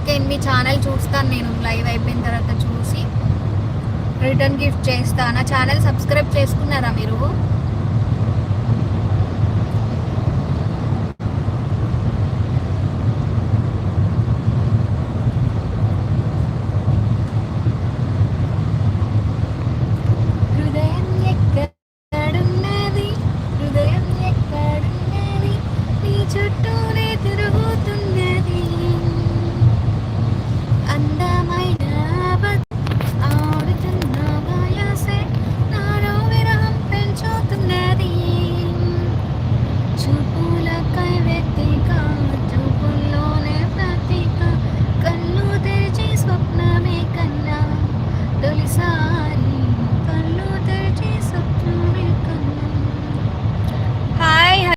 Okay, మీ channel చూస్తాను, నేను live అయిపోయిన తర్వాత చూసి రిటర్న్ గిఫ్ట్ చేస్తాను. నా ఛానల్ సబ్స్క్రైబ్ చేసుకున్నారా మీరు? హృదయం ఎక్కడున్నది, హృదయం ఎక్కడున్నది, నీ చుట్టూనే తిరుగుతున్నది, అందమైన ఆడుతున్న వయసే నాలో విరహం పెంచుతున్నది, చూపులకై వ్యక్తిగత